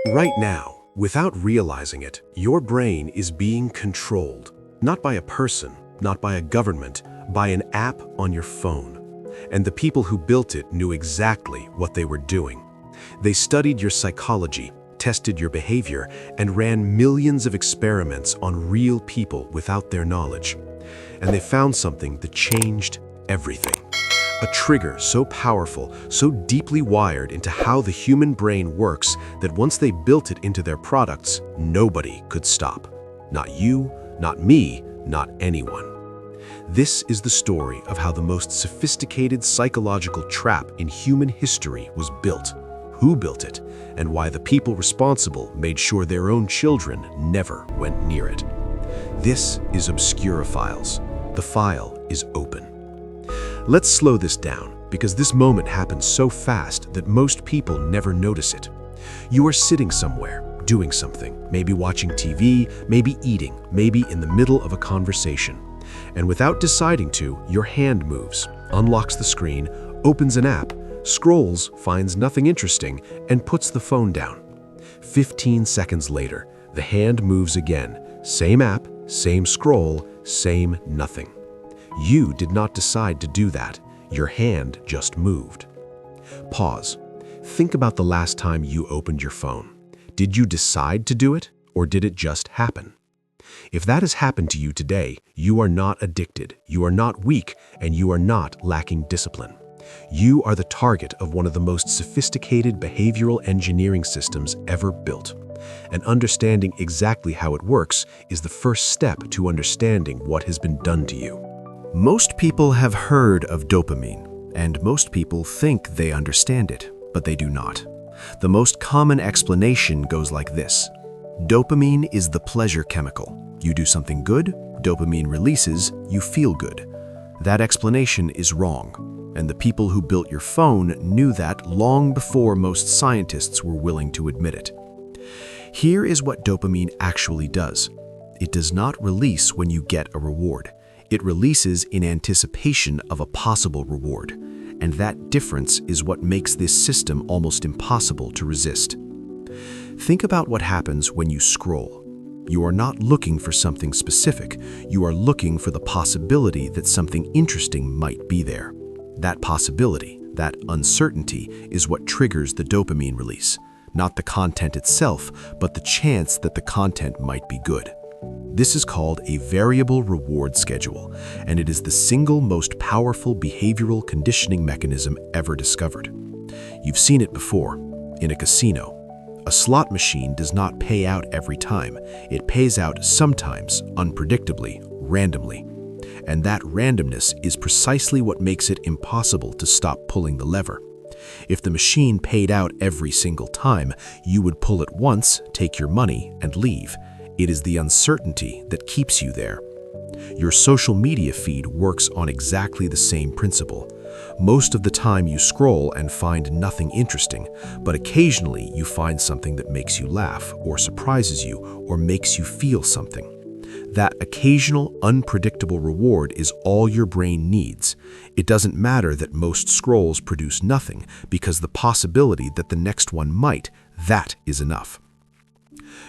Right now, without realizing it, your brain is being controlled, not by a person, not by a government, by an app on your phone. And the people who built it knew exactly what they were doing. They studied your psychology, tested your behavior, and ran millions of experiments on real people without their knowledge. And they found something that changed everything. A trigger so powerful, so deeply wired into how the human brain works that once they built it into their products, nobody could stop. Not you, not me, not anyone. This is the story of how the most sophisticated psychological trap in human history was built, who built it, and why the people responsible made sure their own children never went near it. This is Obscura Files. The file is open. Let's slow this down, because this moment happens so fast that most people never notice it. You are sitting somewhere, doing something, maybe watching TV, maybe eating, maybe in the middle of a conversation. And without deciding to, your hand moves, unlocks the screen, opens an app, scrolls, finds nothing interesting, and puts the phone down. 15 seconds later, the hand moves again. Same app, same scroll, same nothing. You did not decide to do that. Your hand just moved. Pause. Think about the last time you opened your phone. Did you decide to do it, or did it just happen? If that has happened to you today, you are not addicted, you are not weak, and you are not lacking discipline. You are the target of one of the most sophisticated behavioral engineering systems ever built. And understanding exactly how it works is the first step to understanding what has been done to you. Most people have heard of dopamine, and most people think they understand it, but they do not. The most common explanation goes like this. Dopamine is the pleasure chemical. You do something good, dopamine releases, you feel good. That explanation is wrong, and the people who built your phone knew that long before most scientists were willing to admit it. Here is what dopamine actually does. It does not release when you get a reward. It releases in anticipation of a possible reward, and that difference is what makes this system almost impossible to resist. Think about what happens when you scroll. You are not looking for something specific, you are looking for the possibility that something interesting might be there. That possibility, that uncertainty, is what triggers the dopamine release. Not the content itself, but the chance that the content might be good. This is called a variable reward schedule, and it is the single most powerful behavioral conditioning mechanism ever discovered. You've seen it before, in a casino. A slot machine does not pay out every time. It pays out sometimes, unpredictably, randomly. And that randomness is precisely what makes it impossible to stop pulling the lever. If the machine paid out every single time, you would pull it once, take your money, and leave. It is the uncertainty that keeps you there. Your social media feed works on exactly the same principle. Most of the time you scroll and find nothing interesting, but occasionally you find something that makes you laugh, or surprises you, or makes you feel something. That occasional, unpredictable reward is all your brain needs. It doesn't matter that most scrolls produce nothing, because the possibility that the next one might, that is enough.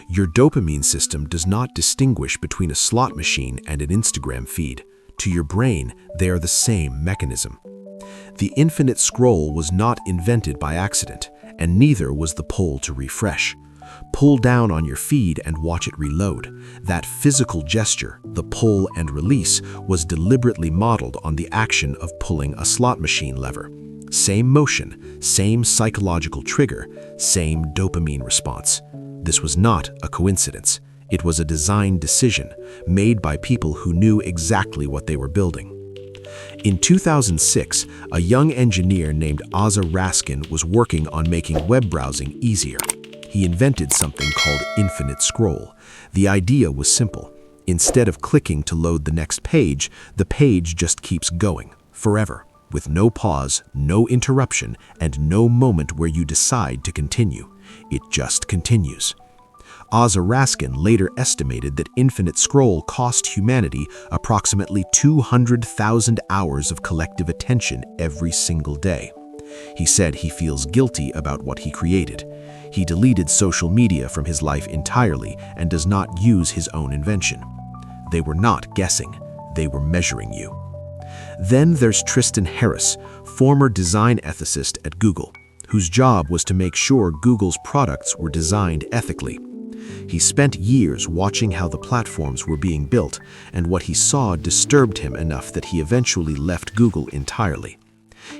Your dopamine system does not distinguish between a slot machine and an Instagram feed. To your brain, they are the same mechanism. The infinite scroll was not invented by accident, and neither was the pull to refresh. Pull down on your feed and watch it reload. That physical gesture, the pull and release, was deliberately modeled on the action of pulling a slot machine lever. Same motion, same psychological trigger, same dopamine response. This was not a coincidence. It was a design decision made by people who knew exactly what they were building. In 2006, a young engineer named Asa Raskin was working on making web browsing easier. He invented something called infinite scroll. The idea was simple. Instead of clicking to load the next page, the page just keeps going, forever, with no pause, no interruption, and no moment where you decide to continue. It just continues. Asa Raskin later estimated that infinite scroll cost humanity approximately 200,000 hours of collective attention every single day. He said he feels guilty about what he created. He deleted social media from his life entirely and does not use his own invention. They were not guessing, they were measuring you. Then there's Tristan Harris, former design ethicist at Google, whose job was to make sure Google's products were designed ethically. He spent years watching how the platforms were being built, and what he saw disturbed him enough that he eventually left Google entirely.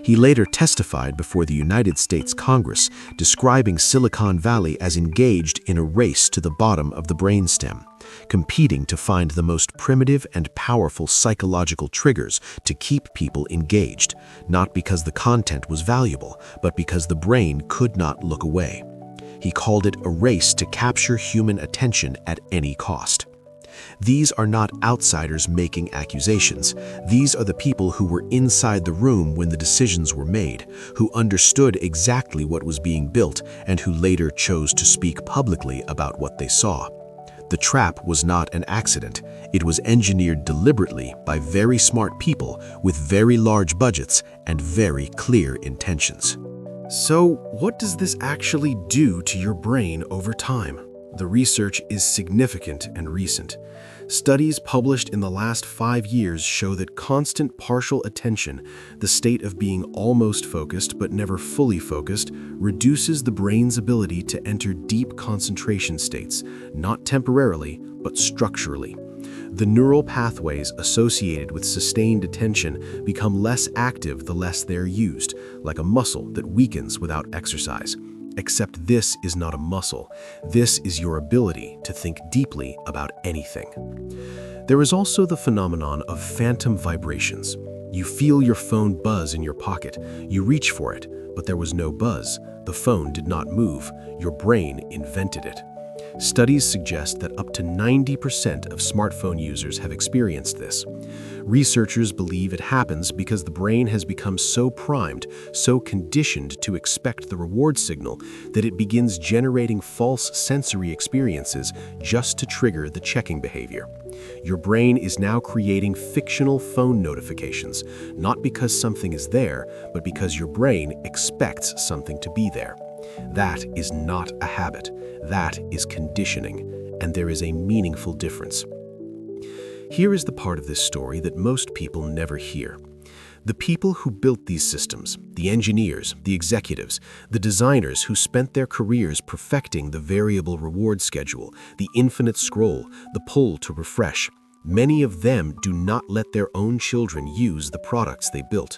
He later testified before the United States Congress, describing Silicon Valley as engaged in a race to the bottom of the brainstem, competing to find the most primitive and powerful psychological triggers to keep people engaged, not because the content was valuable, but because the brain could not look away. He called it a race to capture human attention at any cost. These are not outsiders making accusations. These are the people who were inside the room when the decisions were made, who understood exactly what was being built, and who later chose to speak publicly about what they saw. The trap was not an accident. It was engineered deliberately by very smart people with very large budgets and very clear intentions. So, what does this actually do to your brain over time? The research is significant and recent. Studies published in the last 5 years show that constant partial attention, the state of being almost focused but never fully focused, reduces the brain's ability to enter deep concentration states, not temporarily, but structurally. The neural pathways associated with sustained attention become less active the less they're used, like a muscle that weakens without exercise. Except this is not a muscle. This is your ability to think deeply about anything. There is also the phenomenon of phantom vibrations. You feel your phone buzz in your pocket. You reach for it, but there was no buzz. The phone did not move. Your brain invented it. Studies suggest that up to 90% of smartphone users have experienced this. Researchers believe it happens because the brain has become so primed, so conditioned to expect the reward signal, that it begins generating false sensory experiences just to trigger the checking behavior. Your brain is now creating fictional phone notifications, not because something is there, but because your brain expects something to be there. That is not a habit. That is conditioning, and there is a meaningful difference. Here is the part of this story that most people never hear. The people who built these systems, the engineers, the executives, the designers who spent their careers perfecting the variable reward schedule, the infinite scroll, the pull to refresh, many of them do not let their own children use the products they built.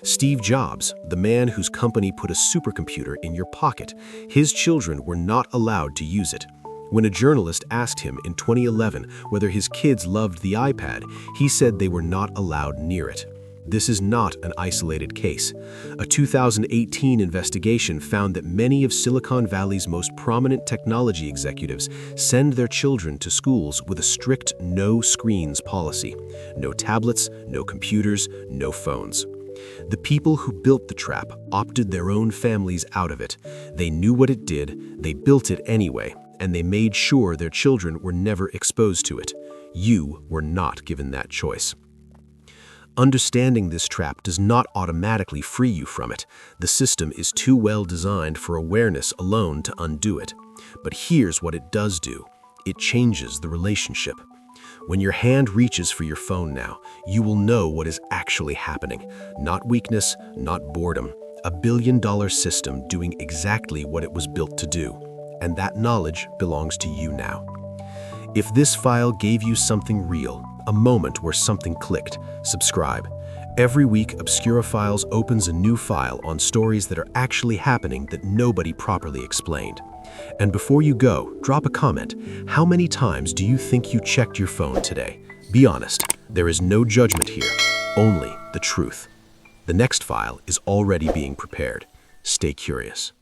Steve Jobs, the man whose company put a supercomputer in your pocket, his children were not allowed to use it. When a journalist asked him in 2011 whether his kids loved the iPad, he said they were not allowed near it. This is not an isolated case. A 2018 investigation found that many of Silicon Valley's most prominent technology executives send their children to schools with a strict no screens policy. No tablets, no computers, no phones. The people who built the trap opted their own families out of it. They knew what it did, they built it anyway, and they made sure their children were never exposed to it. You were not given that choice. Understanding this trap does not automatically free you from it. The system is too well designed for awareness alone to undo it. But here's what it does do. It changes the relationship. When your hand reaches for your phone now, you will know what is actually happening. Not weakness, not boredom. A billion-dollar system doing exactly what it was built to do. And that knowledge belongs to you now. If this file gave you something real, a moment where something clicked, subscribe. Every week, Obscura Files opens a new file on stories that are actually happening that nobody properly explained. And before you go, drop a comment. How many times do you think you checked your phone today? Be honest, there is no judgment here, only the truth. The next file is already being prepared. Stay curious.